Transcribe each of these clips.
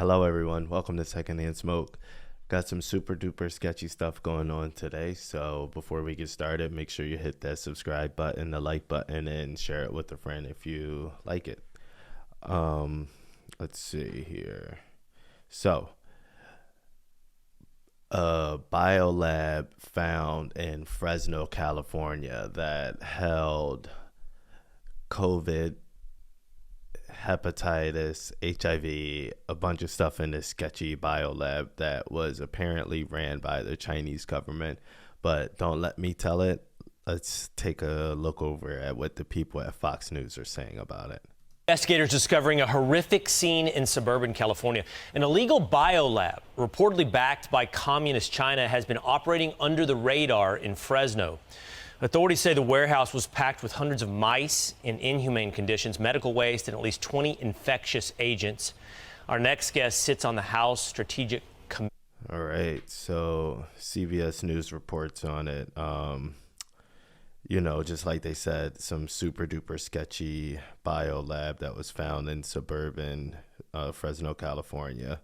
Hello everyone, welcome to Secondhand Smoke. Got some super duper sketchy stuff going on today, so before we get started, make sure you hit that subscribe button, the like button, and share it with a friend if you like it. Let's see here. So, a Biolab found in Fresno, California that held COVID, hepatitis, HIV, a bunch of stuff in this sketchy biolab that was apparently ran by the Chinese government. But don't let me tell it. Let's take a look over at what the people at Fox News are saying about it. Investigators discovering a horrific scene in suburban California. An illegal biolab, reportedly backed by communist China, has been operating under the radar in Fresno. Authorities say the warehouse was packed with hundreds of mice in inhumane conditions, medical waste, and at least 20 infectious agents. Our next guest sits on the House Strategic Committee. All right, so CBS News reports on it. Just like they said, some super duper sketchy biolab that was found in suburban Fresno, California.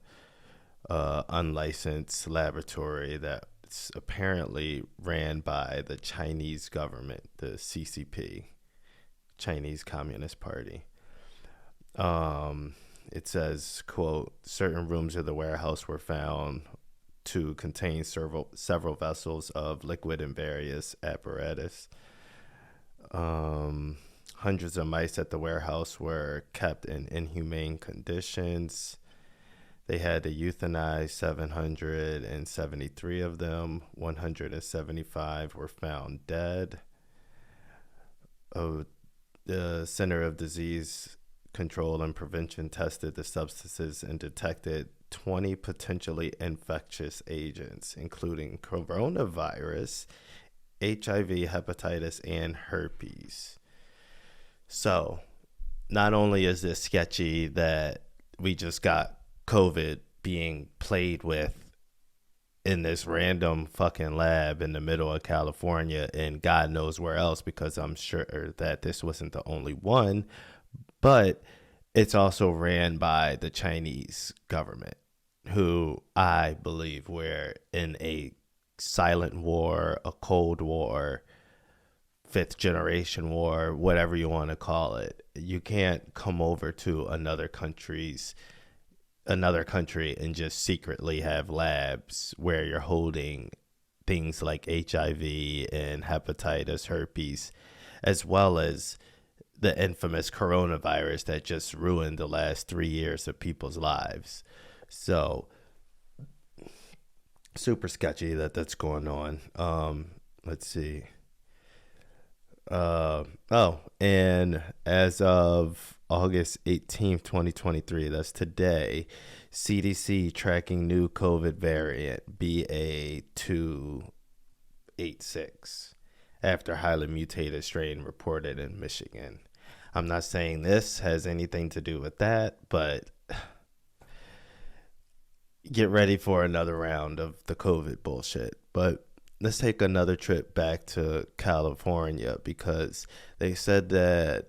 Unlicensed laboratory that's apparently ran by the Chinese government, the CCP, Chinese Communist Party. It says, quote, certain rooms of the warehouse were found to contain several vessels of liquid and various apparatus. Hundreds of mice at the warehouse were kept in inhumane conditions. They had to euthanize 773 of them. 175 were found dead. The Center of Disease Control and Prevention tested the substances and detected 20 potentially infectious agents, including coronavirus, HIV, hepatitis, and herpes. So, not only is this sketchy that we just got COVID being played with in this random fucking lab in the middle of California and God knows where else, because I'm sure that this wasn't the only one, but it's also ran by the Chinese government, who I believe we're in a silent war, a cold war, fifth generation war, whatever you want to call it. You can't come over to another country and just secretly have labs where you're holding things like HIV and hepatitis, herpes, as well as the infamous coronavirus that just ruined the last 3 years of people's lives. So super sketchy that's going on. Let's see. And as of August 18th, 2023, that's today, CDC tracking new COVID variant BA.286 after highly mutated strain reported in Michigan. I'm not saying this has anything to do with that, but get ready for another round of the COVID bullshit. But let's take another trip back to California, because they said that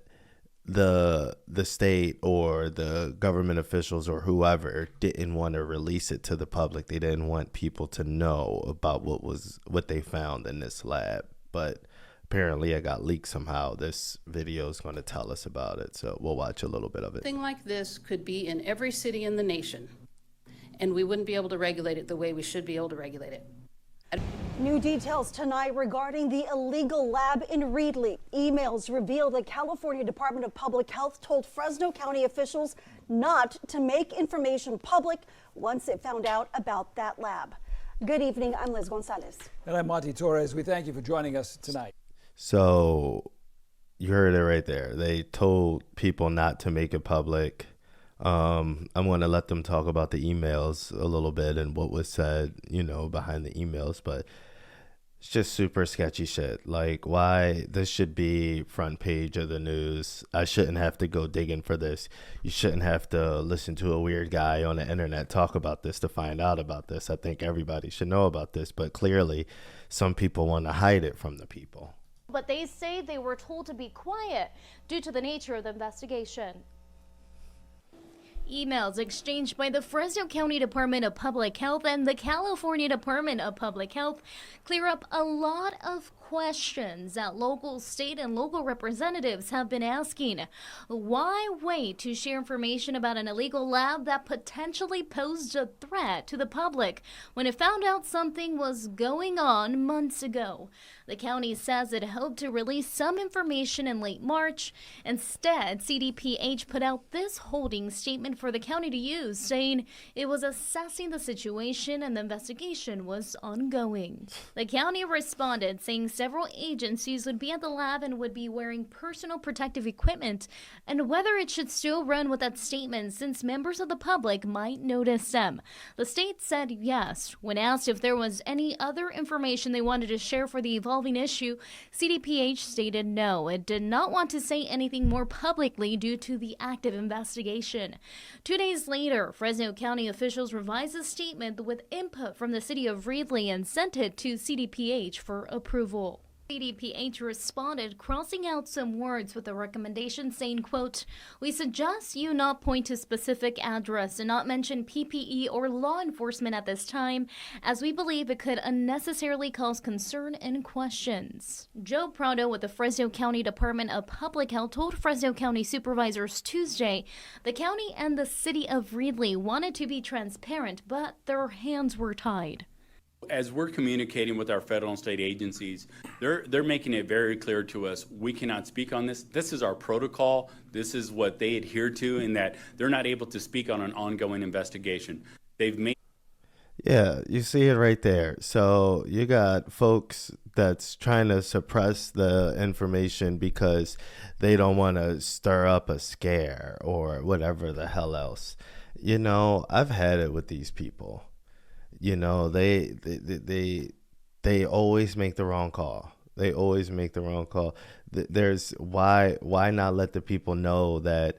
the state or the government officials or whoever didn't want to release it to the public. They didn't want people to know about what they found in this lab. But apparently it got leaked somehow. This video is going to tell us about it, so we'll watch a little bit of it. Thing like this could be in every city in the nation, and we wouldn't be able to regulate it the way we should be able to regulate it. New details tonight regarding the illegal lab in Reedley. Emails reveal the California Department of Public Health told Fresno County officials not to make information public once it found out about that lab. Good evening, I'm Liz Gonzalez. And I'm Monty Torres. We thank you for joining us tonight. So you heard it right there. They told people not to make it public. I'm going to let them talk about the emails a little bit and what was said, behind the emails, but it's just super sketchy shit. Like, why this should be front page of the news. I shouldn't have to go digging for this. You shouldn't have to listen to a weird guy on the internet talk about this to find out about this. I think everybody should know about this, but clearly some people want to hide it from the people. But they say they were told to be quiet due to the nature of the investigation. Emails exchanged by the Fresno County Department of Public Health and the California Department of Public Health clear up a lot of questions that local, state, and local representatives have been asking. Why wait to share information about an illegal lab that potentially posed a threat to the public when it found out something was going on months ago? The county says it hoped to release some information in late March. Instead, CDPH put out this holding statement for the county to use, saying it was assessing the situation and the investigation was ongoing. The county responded, saying several agencies would be at the lab and would be wearing personal protective equipment, and whether it should still run with that statement since members of the public might notice them. The state said yes. When asked if there was any other information they wanted to share for the evolving issue, CDPH stated no. It did not want to say anything more publicly due to the active investigation. 2 days later, Fresno County officials revised the statement with input from the city of Reedley and sent it to CDPH for approval. CDPH responded, crossing out some words with a recommendation saying, quote, "We suggest you not point to specific address and not mention PPE or law enforcement at this time, as we believe it could unnecessarily cause concern and questions." Joe Prado with the Fresno County Department of Public Health told Fresno County supervisors Tuesday the county and the city of Reedley wanted to be transparent, but their hands were tied. As we're communicating with our federal and state agencies, they're making it very clear to us we cannot speak on this. This is our protocol. This is what they adhere to, and that they're not able to speak on an ongoing investigation. They've made. Yeah, you see it right there. So you got folks that's trying to suppress the information because they don't want to stir up a scare or whatever the hell else. You know, I've had it with these people. You know, they always make the wrong call. They always make the wrong call. There's why not let the people know that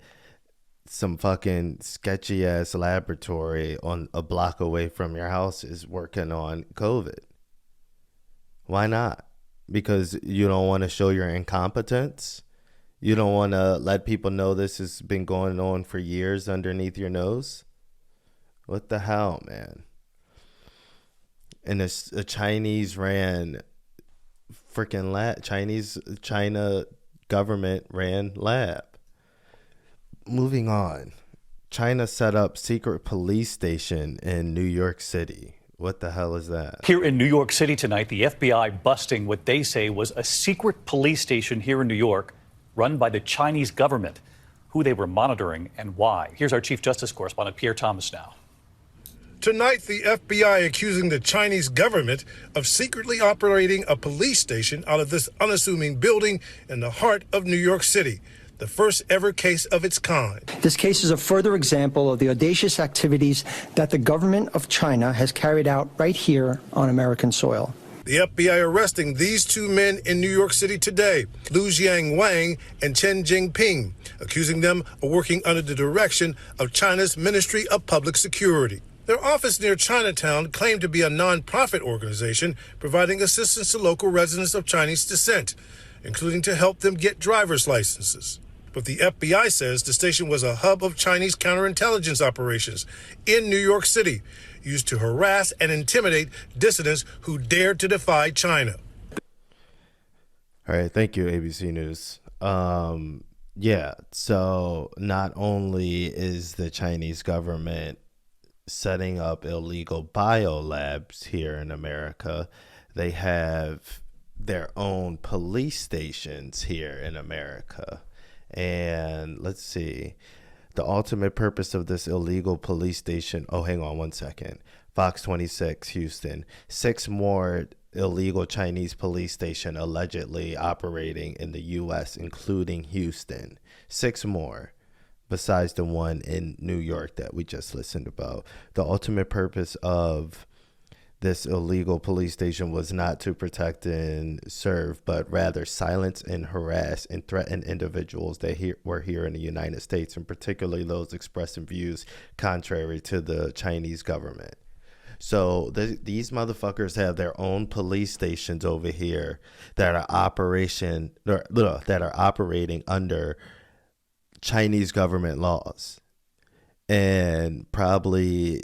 some fucking sketchy ass laboratory on a block away from your house is working on COVID? Why not? Because you don't want to show your incompetence? You don't want to let people know this has been going on for years underneath your nose? What the hell, man? And a Chinese ran freaking lab. China government ran lab. Moving on. China set up secret police station in New York City. What the hell is that? Here in New York City tonight, the FBI busting what they say was a secret police station here in New York run by the Chinese government. Who they were monitoring and why. Here's our Chief Justice correspondent, Pierre Thomas now. Tonight, the FBI accusing the Chinese government of secretly operating a police station out of this unassuming building in the heart of New York City, the first ever case of its kind. This case is a further example of the audacious activities that the government of China has carried out right here on American soil. The FBI arresting these two men in New York City today, Lu Jiang Wang and Chen Jingping, accusing them of working under the direction of China's Ministry of Public Security. Their office near Chinatown claimed to be a non-profit organization providing assistance to local residents of Chinese descent, including to help them get driver's licenses. But the FBI says the station was a hub of Chinese counterintelligence operations in New York City, used to harass and intimidate dissidents who dared to defy China. All right, thank you, ABC News. Yeah, so not only is the Chinese government setting up illegal biolabs here in America, they have their own police stations here in America. And let's see, the ultimate purpose of this illegal police station. Oh, hang on one second. Fox 26, Houston. 6 more illegal Chinese police station allegedly operating in the U.S., including Houston. 6 more. Besides the one in New York that we just listened about. The ultimate purpose of this illegal police station was not to protect and serve, but rather silence and harass and threaten individuals that were here in the United States, and particularly those expressing views contrary to the Chinese government. So these motherfuckers have their own police stations over here that are operating under Chinese government laws. and probably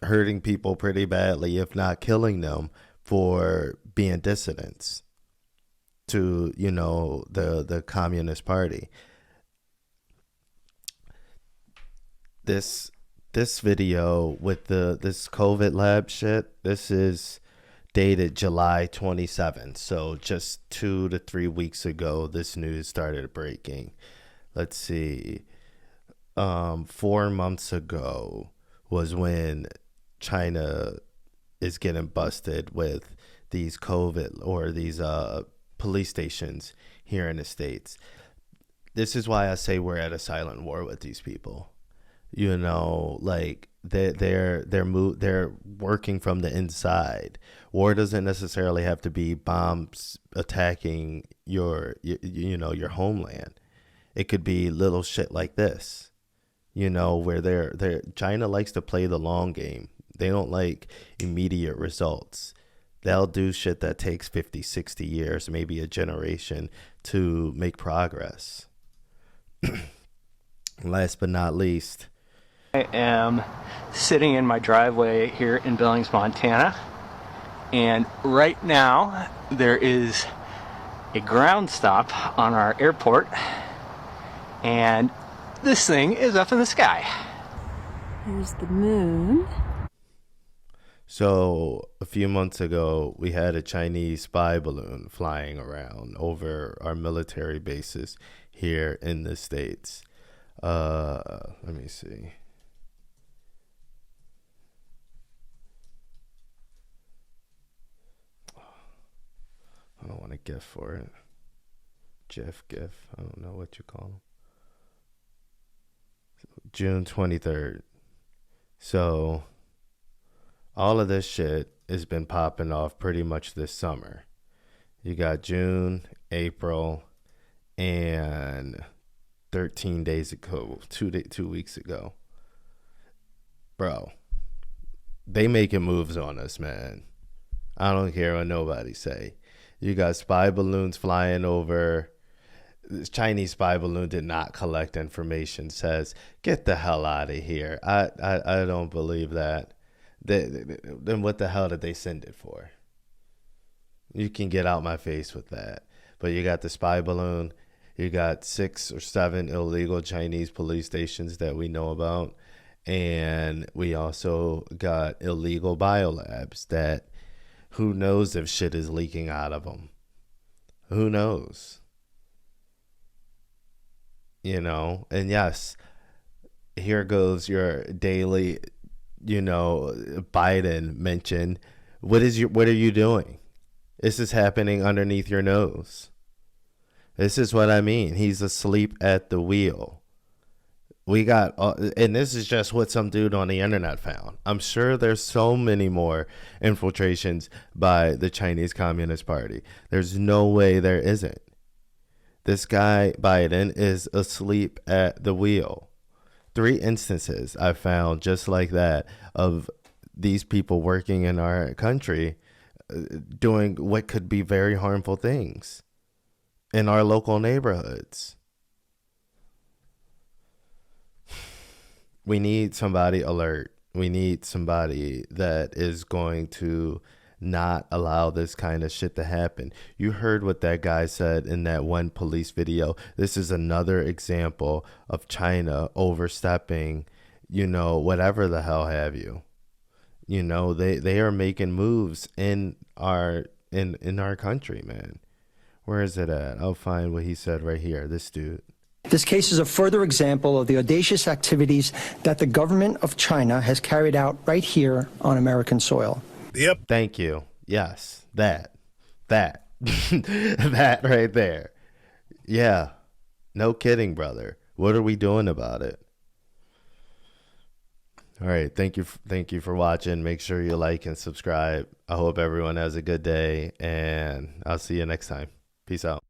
hurting people pretty badly, if not killing them, for being dissidents to, you know, the Communist Party. This video with this COVID lab shit, this is dated July 27th. So just 2 to 3 weeks ago, this news started breaking. Let's see. 4 months ago was when China is getting busted with these COVID or these police stations here in the States. This is why I say we're at a silent war with these people. You know, like they're working from the inside. War doesn't necessarily have to be bombs attacking your homeland. It could be little shit like this, you know, where China likes to play the long game. They don't like immediate results. They'll do shit that takes 50, 60 years, maybe a generation to make progress. Last but not least, I am sitting in my driveway here in Billings, Montana, and right now there is a ground stop on our airport, and this thing is up in the sky. There's the moon. So a few months ago, we had a Chinese spy balloon flying around over our military bases here in the States. Let me see. I don't want a GIF for it. GIF. I don't know what you call them. June 23rd. So all of this shit has been popping off pretty much this summer. You got June, April, and 13 days ago, 2 weeks ago. Bro, they making moves on us, man. I don't care what nobody say. You got spy balloons flying over. This Chinese spy balloon did not collect information, says, get the hell out of here. I don't believe that. Then what the hell did they send it for? You can get out my face with that. But you got the spy balloon. You got 6 or 7 illegal Chinese police stations that we know about. And we also got illegal biolabs that who knows if shit is leaking out of them. Who knows? You know, and yes, here goes your daily, you know, Biden mention. What are you doing? This is happening underneath your nose. This is what I mean. He's asleep at the wheel. We got, and this is just what some dude on the internet found. I'm sure there's so many more infiltrations by the Chinese Communist Party. There's no way there isn't. This guy, Biden, is asleep at the wheel. 3 instances I found just like that of these people working in our country doing what could be very harmful things in our local neighborhoods. We need somebody alert. We need somebody that is going to not allow this kind of shit to happen. You heard what that guy said in that one police video. This is another example of China overstepping, you know, whatever the hell have you. You know, they are making moves in our country, man. Where is it at? I'll find what he said right here. This dude. This case is a further example of the audacious activities that the government of China has carried out right here on American soil. Yep. Thank you. Yes, that that right there. Yeah. No kidding, brother. What are we doing about it? All right. Thank you for watching. Make sure you like and subscribe. I hope everyone has a good day, and I'll see you next time. Peace out.